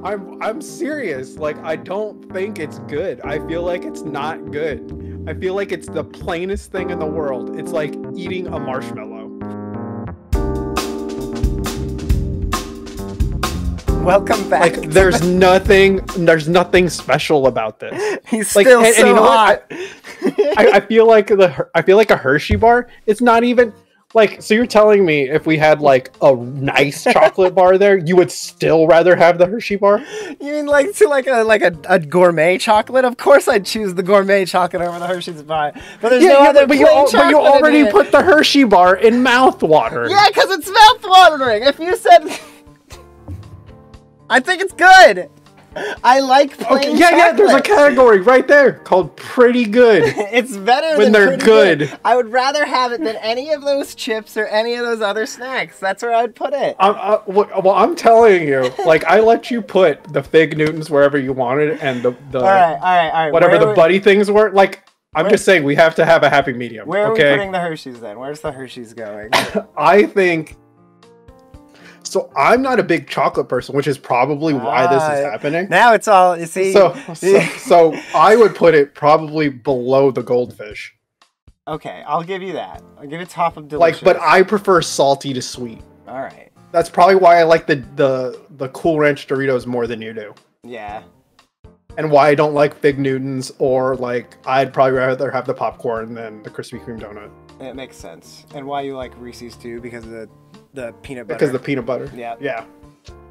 I'm serious. Like, I don't think it's good. I feel like it's not good. I feel like it's the plainest thing in the world. It's like eating a marshmallow. Welcome back. Like, there's nothing special about this. He's like, still so you know hot. I feel like a Hershey bar. It's not even like. So you're telling me if we had like a nice chocolate bar there, you would still rather have the Hershey bar? You mean like a gourmet chocolate? Of course, I'd choose the gourmet chocolate over the Hershey's bar. But there's no other but plain chocolate you already in it. put the Hershey bar in mouthwater. Yeah, because it's mouth-watering. If you said, I think it's good. I like plain chocolate. Yeah, there's a category right there called pretty good. It's better when than they're pretty good. I would rather have it than any of those chips or any of those other snacks. That's where I'd put it. Well, I'm telling you, like, I let you put the Fig Newtons wherever you wanted, and the all right. whatever the buddy things were. Like, I'm just saying, we have to have a happy medium. Where are okay? we putting the Hershey's then? Where's the Hershey's going? I think. So I'm not a big chocolate person, which is probably why this is happening. Now it's all, you see. So I would put it probably below the goldfish. Okay, I'll give you that. I'll give it top of delicious. Like, but I prefer salty to sweet. All right. That's probably why I like the Cool Ranch Doritos more than you do. Yeah. And why I don't like Fig Newtons, or like I'd probably rather have the popcorn than the Krispy Kreme donut. It makes sense. And why you like Reese's too, because of the peanut butter. Because of the peanut butter. Yeah.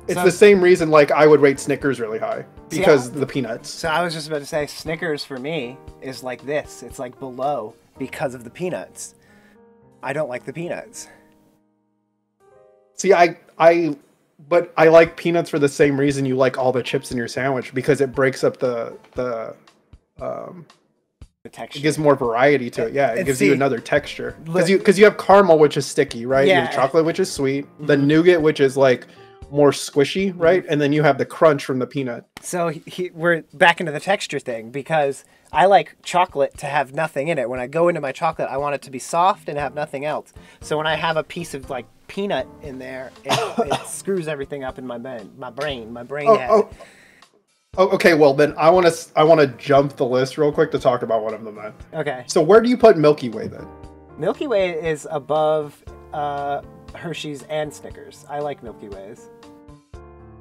It's the same reason like I would rate Snickers really high, because of the peanuts. So I was just about to say Snickers for me is like this. It's like below because of the peanuts. I don't like the peanuts. See, but I like peanuts for the same reason you like all the chips in your sandwich, because it breaks up the texture. It gives more variety to it. Yeah, it gives you another texture. Because you have caramel, which is sticky, right? Yeah. You have chocolate, which is sweet. The nougat, which is like more squishy, right? And then you have the crunch from the peanut. So we're back into the texture thing, because I like chocolate to have nothing in it. When I go into my chocolate, I want it to be soft and have nothing else. So when I have a piece of like peanut in there, it screws everything up in my brain head. Oh, okay. Well, then I want to jump the list real quick to talk about one of them then. Okay. So where do you put Milky Way then? Milky Way is above Hershey's and Snickers. I like Milky Ways.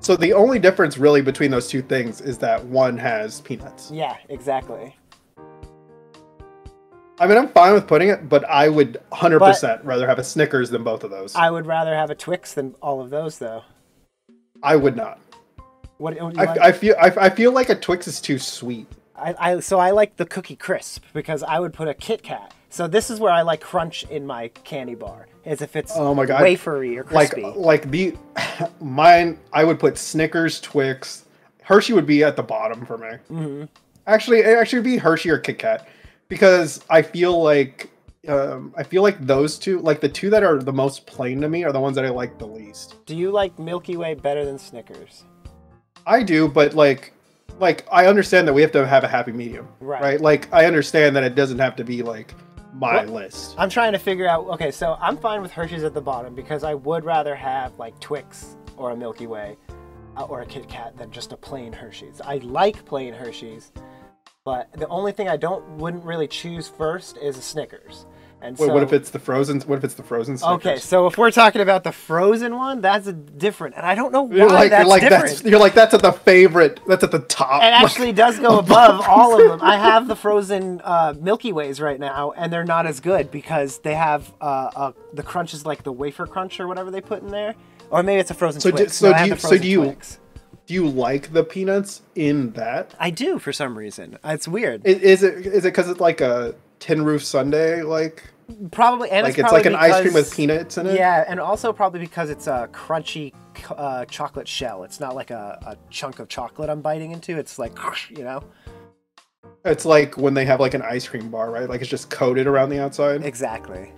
So the only difference really between those two things is that one has peanuts. Yeah, exactly. I mean, I'm fine with putting it, but I would 100% rather have a Snickers than both of those. I would rather have a Twix than all of those, though. I would not. What do you like? I feel like a Twix is too sweet. So I like the Cookie Crisp, because I would put a Kit Kat. So this is where I like crunch in my candy bar, as if it's wafery or crispy. Mine, I would put Snickers, Twix. Hershey would be at the bottom for me. Mm-hmm. Actually, it would be Hershey or Kit Kat, because I feel like those two, like the two that are the most plain to me, are the ones that I like the least. Do you like Milky Way better than Snickers? I do, but like I understand that we have to have a happy medium, right? Like, I understand that it doesn't have to be like my list. I'm trying to figure out. Okay, so I'm fine with Hershey's at the bottom, because I would rather have like Twix or a Milky Way or a Kit Kat than just a plain Hershey's. I like plain Hershey's, but the only thing I wouldn't really choose first is a Snickers. And wait, what if it's the frozen? What if it's the frozen Snickers? Okay, so if we're talking about the frozen one, that's different, and I don't know why that's different. You're like, that's at the favorite. That's at the top. It actually does go above all of them. I have the frozen Milky Ways right now, and they're not as good, because they have the crunch is like the wafer crunch or whatever they put in there, or maybe it's a frozen Twix. Do you like the peanuts in that? I do, for some reason. It's weird. Is it because it's like a tin roof sundae, like? Probably, and like it's like an ice cream with peanuts in it. Yeah, and also probably because it's a crunchy chocolate shell. It's not like a chunk of chocolate I'm biting into. It's like, you know. It's like when they have like an ice cream bar, right? Like, it's just coated around the outside. Exactly.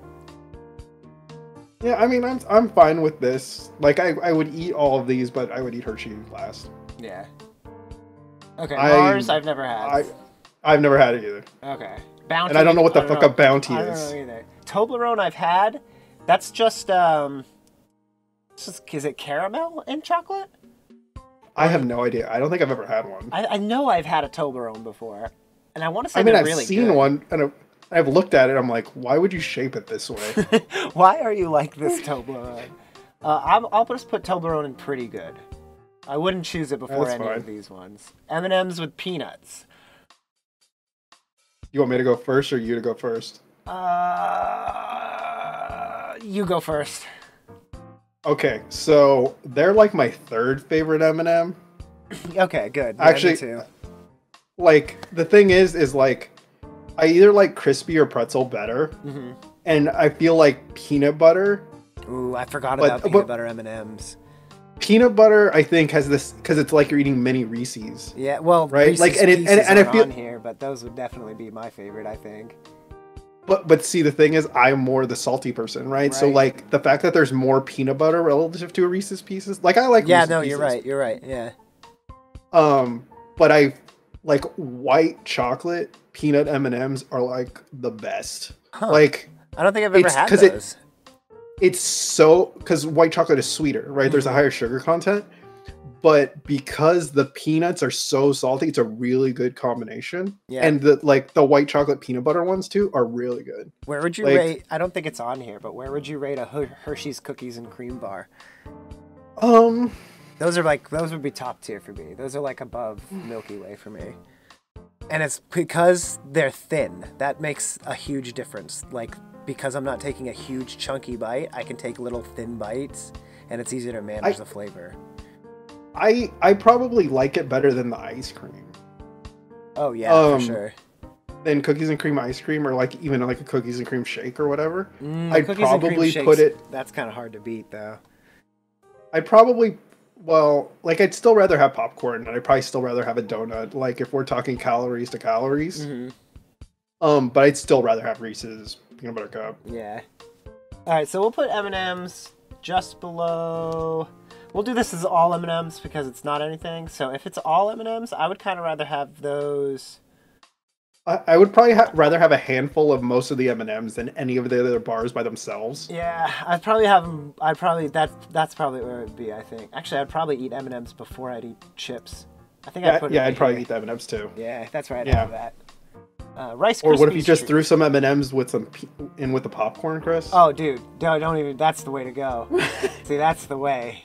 Yeah, I mean, I'm fine with this. Like, I would eat all of these, but I would eat Hershey last. Yeah. Okay, Mars I've never had. I've never had it either. Okay. Bounty, and I don't know what the fuck a Bounty is. I don't know either. Toblerone I've had. That's just is it caramel and chocolate? I have no idea. I don't think I've ever had one. I know I've had a Toblerone before, and I want to say I mean, they're I've really seen good. one, and I've looked at it. I'm like, why would you shape it this way? Why are you like this, Toblerone? I'll just put Toblerone in pretty good. I wouldn't choose it before That's any fine. of these ones. M&M's with peanuts. You want me to go first or you to go first? You go first. Okay, so they're like my third favorite M&M. Okay, good. Yeah, Actually, me too. like the thing is like I either like crispy or pretzel better, Mm-hmm. and I feel like peanut butter. Ooh, I forgot about peanut butter M&Ms. Peanut butter, I think, has this because it's like you're eating mini Reese's. Yeah, well, right? Reese's Like, and Pieces I aren't feel on here, but those would definitely be my favorite, I think. But see, the thing is, I'm more the salty person, right? So Right. like the fact that there's more peanut butter relative to a Reese's Pieces, like I like Yeah, Reese's no, Pieces. you're right, yeah. But I like white chocolate peanut M&Ms are like the best. Huh. Like I don't think I've ever it's had 'cause those. it's so because white chocolate is sweeter, right? There's a higher sugar content, but because the peanuts are so salty, it's a really good combination. Yeah. And the white chocolate peanut butter ones too are really good. Where would you like- rate, I don't think it's on here, but where would you rate a Hershey's cookies and cream bar? Those would be top tier for me. Those are like above Milky Way for me. And it's because they're thin. That makes a huge difference. Like, because I'm not taking a huge chunky bite, I can take little thin bites, and it's easier to manage the flavor. I probably like it better than the ice cream. Oh yeah, for sure. Than cookies and cream ice cream, or like even like a cookies and cream shake or whatever. I'd probably put it. That's kind of hard to beat, though. I'd still rather have popcorn, and I'd probably still rather have a donut. Like if we're talking calories to calories. But I'd still rather have Reese's peanut butter cup. Yeah. All right, so we'll put M&M's just below. We'll do this as all M&M's because it's not anything. So if it's all M&M's, I would kind of rather have those. I would probably rather have a handful of most of the M&Ms than any of the other bars by themselves. Yeah, I'd probably have them. That's probably where it would be. I think. Actually, I'd probably eat M&M's before I'd eat chips. I think I'd put. I'd probably eat the M&Ms too. Yeah, that's right. I'd have that. Rice Krispies. Or what if you just threw some M&Ms with in with the popcorn, Chris? Oh, dude, don't even. That's the way to go. See, that's the way.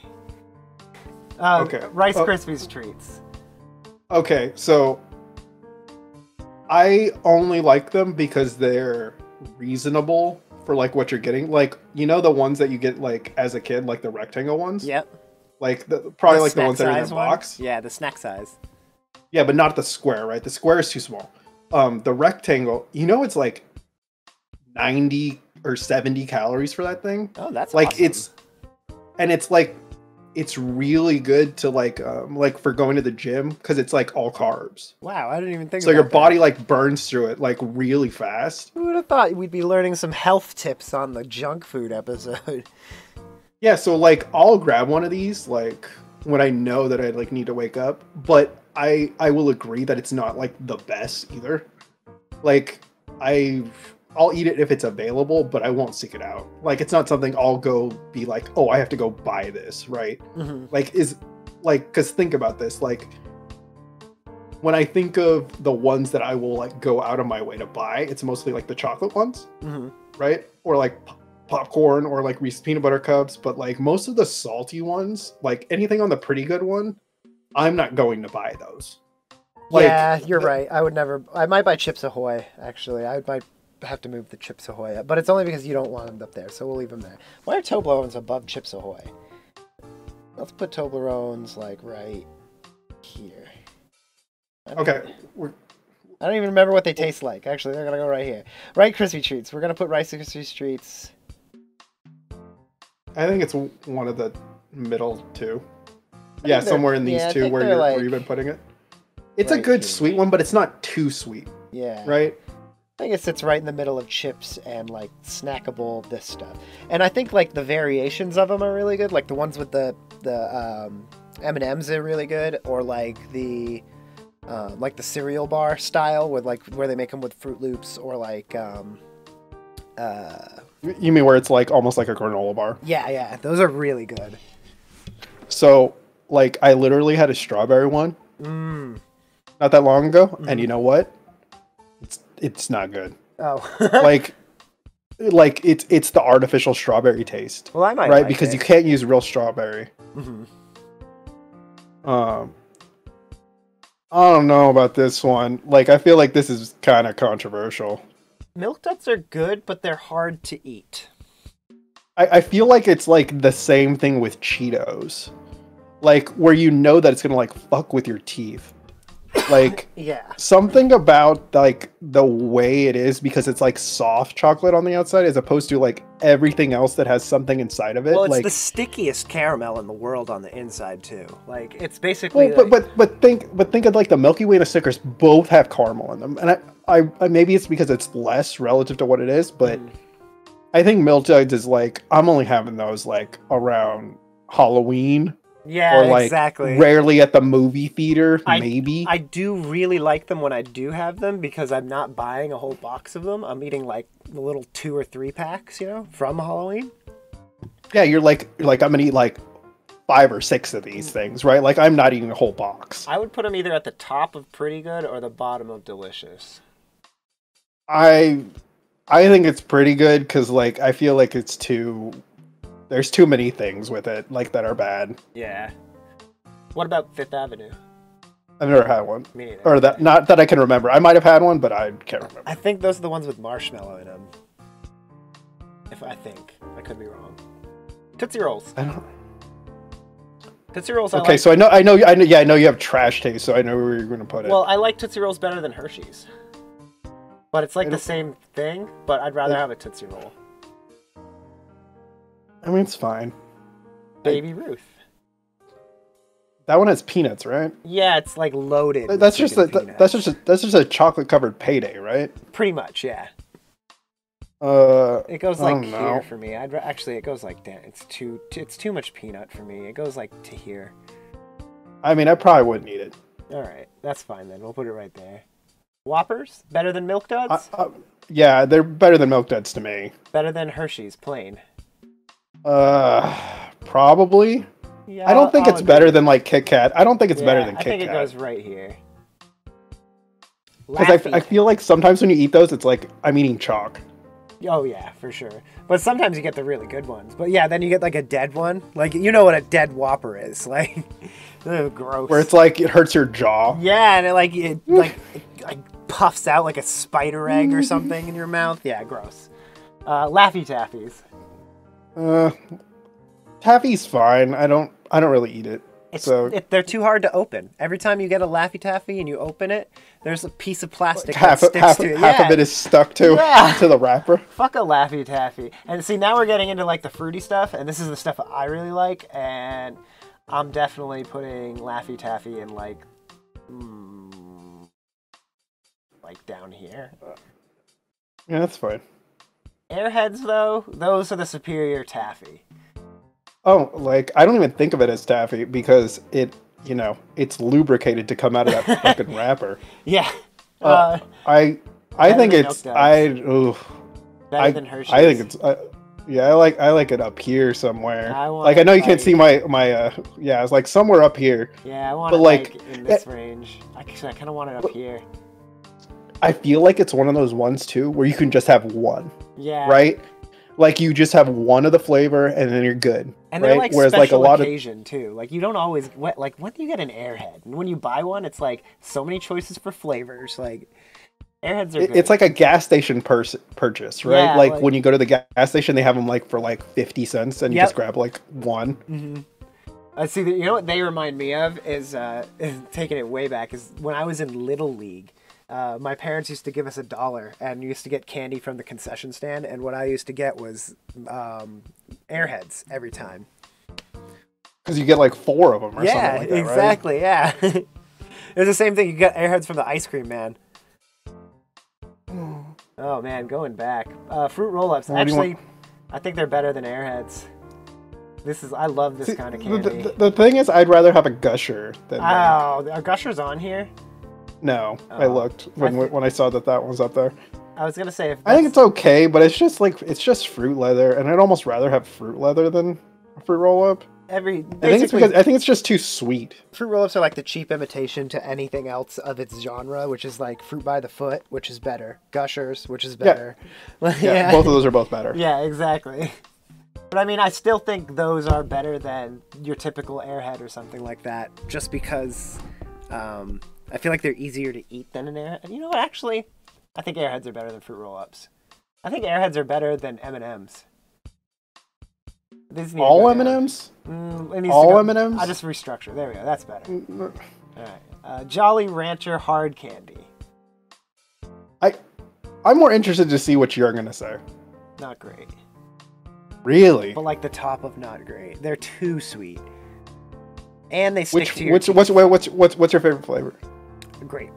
Okay. Rice Krispies treats. Okay, so I only like them because they're reasonable for like what you're getting. Like, you know, the ones that you get like as a kid, like the rectangle ones. Yep. Like the ones that are in the box. Yeah, the snack size. Yeah, but not the square, right? The square is too small. The rectangle, you know, it's like 90 or 70 calories for that thing. Oh, that's like awesome. it's really good to like for going to the gym because it's like all carbs. Wow, I didn't even think. So your body like burns through it like really fast. Who would have thought we'd be learning some health tips on the junk food episode? Yeah, so like I'll grab one of these like when I know that I like need to wake up, but I will agree that it's not like the best either. Like I'll eat it if it's available, but I won't seek it out. Like it's not something I'll go be like, oh, I have to go buy this, right? Like because think about this, like when I think of the ones that I will like go out of my way to buy, it's mostly like the chocolate ones, right? Or like popcorn or like Reese's peanut butter cups, but like most of the salty ones, like anything on the pretty good one, I'm not going to buy those. Like, yeah, you're right. I might buy Chips Ahoy, actually. might have to move the Chips Ahoy up, but it's only because you don't want them up there, so we'll leave them there. Why are Toblerones above Chips Ahoy? Let's put Toblerones like right here. Okay. I don't even remember what they taste like. Actually, they're gonna go right here. Rice Krispie Treats. We're gonna put Rice Krispie Treats. I think it's one of the middle two. Yeah, somewhere in these two where you've been putting it. It's a good sweet one, but it's not too sweet. Yeah. Right? I think it sits right in the middle of chips and like snackable this stuff. And I think like the variations of them are really good. Like the ones with the M&Ms are really good, or like the cereal bar style with like where they make them with Fruit Loops, or like you mean where it's like almost like a granola bar? Yeah, those are really good. So like I literally had a strawberry one not that long ago, and you know what? It's not good. Oh. like it's the artificial strawberry taste. Well, I might right like because it. you can't use real strawberry. I don't know about this one. Like, I feel like this is kind of controversial. Milk Duds are good, but they're hard to eat. I feel like it's like the same thing with Cheetos. Like, where you know that it's gonna like fuck with your teeth. Like, Yeah. something about like the way it is, because it's like soft chocolate on the outside as opposed to like everything else that has something inside of it. Well, it's like the stickiest caramel in the world on the inside too. Like, it's basically. well, but think of like the Milky Way and the Snickers both have caramel in them, and I maybe it's because it's less relative to what it is, but I think Milk Duds is like, I'm only having those like around Halloween. Yeah, or like exactly. Rarely at the movie theater, maybe. I do really like them when I do have them because I'm not buying a whole box of them. I'm eating like the little 2 or 3 packs, you know, from Halloween. Yeah, you're like I'm gonna eat like 5 or 6 of these things, right? Like, I'm not eating a whole box. I would put them either at the top of Pretty Good or the bottom of Delicious. I think it's pretty good because like I feel like there's too many things with it like that are bad. Yeah. What about Fifth Avenue? I've never had one. Me neither. Or that, not that I can remember. I might have had one, but I can't remember. I think those are the ones with marshmallow in them. I could be wrong. Tootsie Rolls. I don't. Tootsie Rolls. Okay, so I know you have trash taste, so I know where you're going to put it. Well, I like Tootsie Rolls better than Hershey's. But it's like the same thing, but I'd rather have a Tootsie Roll. I mean, it's fine. Baby Ruth. That one has peanuts, right? Yeah, it's like loaded. That's just a chocolate covered payday, right? Pretty much, yeah. It goes like here for me. It goes like that. It's too much peanut for me. It goes like to here. I mean, I probably wouldn't eat it. All right, that's fine then. We'll put it right there. Whoppers better than Milk Duds? Yeah, they're better than Milk Duds to me. Better than Hershey's plain. Probably. Yeah, I don't think it's better than like Kit Kat. I don't think it's better than Kit Kat. I think it goes right here. Because I feel like sometimes when you eat those, it's like I'm eating chalk. Oh yeah, for sure. But sometimes you get the really good ones. But yeah, then you get like a dead one. Like, you know what a dead Whopper is. Like, ugh, gross. Where it's like it hurts your jaw. Yeah, and it puffs out like a spider egg or something in your mouth. Yeah, gross. Laffy Taffies. Taffy's fine. I don't really eat it. They're too hard to open. Every time you get a Laffy Taffy and you open it, there's a piece of plastic half of it is stuck to the wrapper. Fuck a Laffy Taffy. And see, now we're getting into like the fruity stuff, and this is the stuff I really like, and I'm definitely putting Laffy Taffy in like down here. Yeah, that's fine. Airheads, though, those are the superior taffy. Oh, like, I don't even think of it as taffy because it's lubricated to come out of that fucking wrapper. Yeah. I think it's better than Hershey's. I think it's I like it up here somewhere. I know you can't see my it's like somewhere up here. Yeah, I want it like in this range. Actually, I kind of want it up here. I feel like it's one of those ones too where you can just have one. Yeah. Right? Like, you just have one of the flavor and then you're good. And right? they're like Whereas special like a lot occasion too. Like, you don't always like when do you get an Airhead? And when you buy one, it's like so many choices for flavors. Like, Airheads are good. It's like a gas station purchase, right? Yeah, like when you go to the gas station, they have them like for like 50 cents and you just grab like one. Mm-hmm. See, you know what they remind me of is taking it way back, is when I was in Little League. My parents used to give us $1 and used to get candy from the concession stand, and what I used to get was Airheads every time. Because you get like 4 of them or something like that, exactly, right? Yeah. It's the same thing. You get Airheads from the ice cream man. Oh man, going back. Fruit roll-ups. Actually, I think they're better than Airheads. I love this kind of candy. The thing is, I'd rather have a Gusher than are Gushers on here? No, I looked when I saw that was up there. I was gonna say I think it's okay, but it's just fruit leather, and I'd almost rather have fruit leather than a fruit roll up. I think it's just too sweet. Fruit roll-ups are like the cheap imitation to anything else of its genre, which is like Fruit by the Foot, which is better. Gushers, which is better. Yeah, both of those are both better. Yeah, exactly. But I mean, I still think those are better than your typical Airhead or something like that, just because I feel like they're easier to eat than an Airhead. And you know what? Actually, I think Airheads are better than Fruit Roll-Ups. I think Airheads are better than M&Ms. All M&Ms? All M&Ms? I just restructure. There we go. That's better. All right. Jolly Rancher Hard Candy. I'm more interested to see what you're gonna say. Not great. Really? But like the top of not great. They're too sweet. And they stick to your what's your favorite flavor? Grape.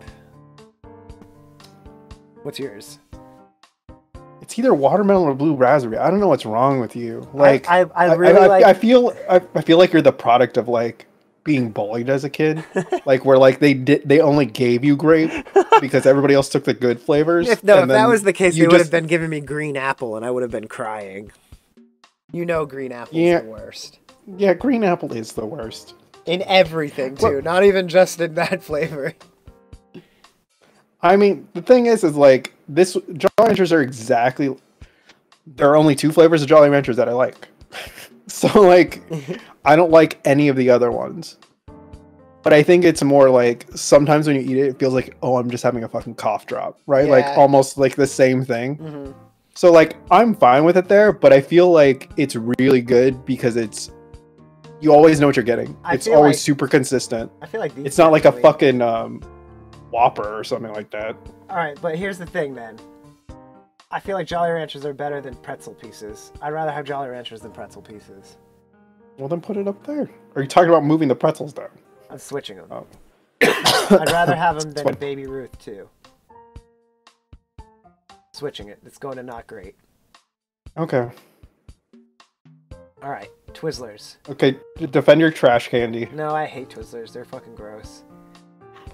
What's yours? It's either watermelon or blue raspberry. I don't know what's wrong with you. Like I really like. I feel like you're the product of like being bullied as a kid, like where like they only gave you grape because everybody else took the good flavors. If that was the case, they would have been giving me green apple, and I would have been crying. You know, green apple is the worst. Yeah, green apple is the worst in everything too. Not even just in that flavor. I mean, the thing is like this Jolly Ranchers are exactly. There are only two flavors of Jolly Ranchers that I like. So like, I don't like any of the other ones. But I think it's more like sometimes when you eat it, it feels like, oh, I'm just having a fucking cough drop, right? Yeah. Like almost like the same thing. Mm-hmm. So like, I'm fine with it there, but I feel like it's really good because you always know what you're getting. It's always super consistent. I feel like it's not like a fucking Whopper or something like that. All right, but here's the thing then. I feel like Jolly Ranchers are better than pretzel pieces. I'd rather have Jolly Ranchers than pretzel pieces. Well, then put it up there. Are you talking about moving the pretzels down? I'm switching them. Oh. I'd rather have them than Baby Ruth, too. Switching it. It's going to not great. Okay. All right. Twizzlers. Okay. Defend your trash candy. No, I hate Twizzlers. They're fucking gross.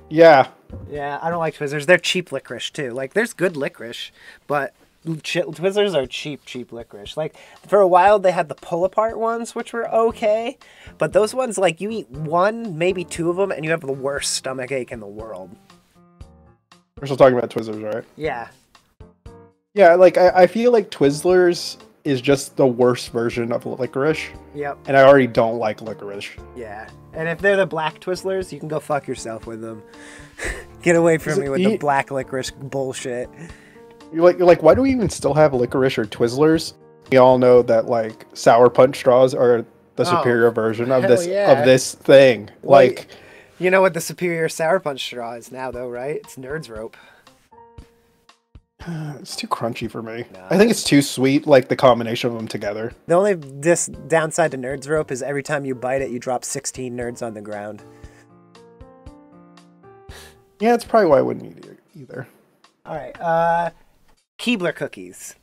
Yeah. Yeah, I don't like Twizzlers. They're cheap licorice, too. Like, there's good licorice, but Twizzlers are cheap licorice. Like, for a while, they had the pull-apart ones, which were okay, but those ones, like, you eat one, maybe two of them, and you have the worst stomach ache in the world. We're still talking about Twizzlers, right? Yeah. Yeah, like, I feel like Twizzlers is just the worst version of licorice. Yep. And I already don't like licorice. Yeah. And if they're the black Twizzlers, you can go fuck yourself with them. Get away from me with the black licorice bullshit. You're like, why do we even still have licorice or Twizzlers? We all know that like Sour Punch straws are the superior version of this thing. Well, like, you know what the superior Sour Punch straw is now, though, right? It's Nerds Rope. It's too crunchy for me. No. I think it's too sweet, like the combination of them together. The only downside to Nerds Rope is every time you bite it, you drop 16 nerds on the ground. Yeah, that's probably why I wouldn't eat it either. All right, Keebler cookies.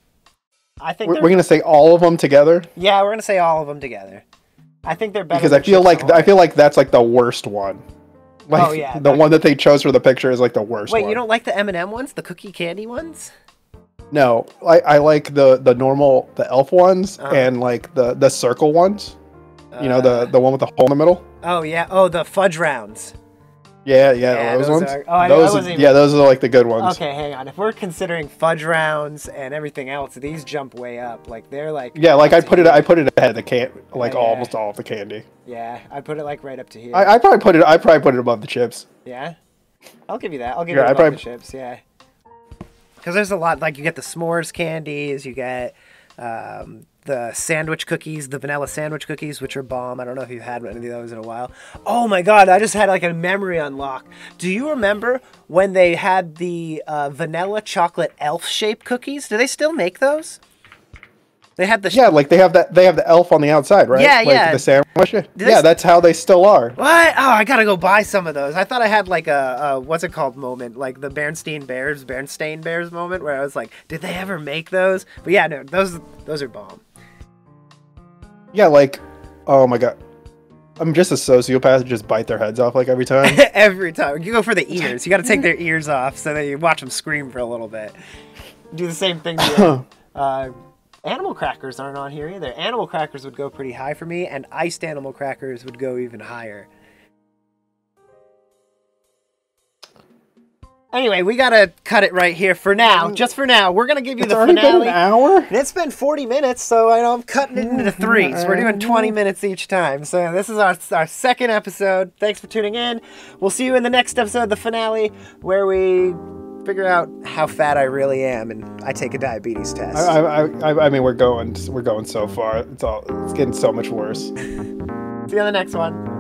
I think we're gonna say all of them together. Yeah, we're gonna say all of them together. I think they're better because I feel like that's like the worst one. Like, the one that they chose for the picture is like the worst one. Wait, you don't like the M&M ones? The cookie candy ones? No, I like the normal, the elf ones and like the circle ones. You know, the one with the hole in the middle? Oh, yeah. Oh, the fudge rounds. Yeah, those ones. Those are like the good ones. Okay, hang on. If we're considering fudge rounds and everything else, these jump way up. Like they're like like I put it ahead of the almost all of the candy. Yeah, I put it like right up to here. I probably put it above the chips. Yeah, I'll give you that. I'll give you above the chips. Yeah, because there's a lot. Like you get the s'mores candies, you get the sandwich cookies, the vanilla sandwich cookies, which are bomb. I don't know if you've had any of those in a while. Oh my god, I just had like a memory unlock. Do you remember when they had the vanilla chocolate elf-shaped cookies? Do they still make those? They had the they have the elf on the outside, right? Yeah, like the sandwich. That's how they still are. What? Oh, I gotta go buy some of those. I thought I had like a what's it called moment, like the Bernstein Bears moment, where I was like, did they ever make those? But yeah, no, those are bomb. Yeah, like, oh my god, I'm just a sociopath to just bite their heads off like every time. Every time you go for the ears, you got to take their ears off so that you watch them scream for a little bit. Do the same thing to Animal crackers aren't on here either. Animal crackers would go pretty high for me, and iced animal crackers would go even higher. Anyway, we gotta cut it right here for now. Just for now. We're gonna give you the finale. It's already been an hour? It's been 40 minutes, so I'm cutting it into threes. We're doing 20 minutes each time. So this is our second episode. Thanks for tuning in. We'll see you in the next episode, the finale, where we figure out how fat I really am, and I take a diabetes test. I mean, we're going so far. It's getting so much worse. See you on the next one.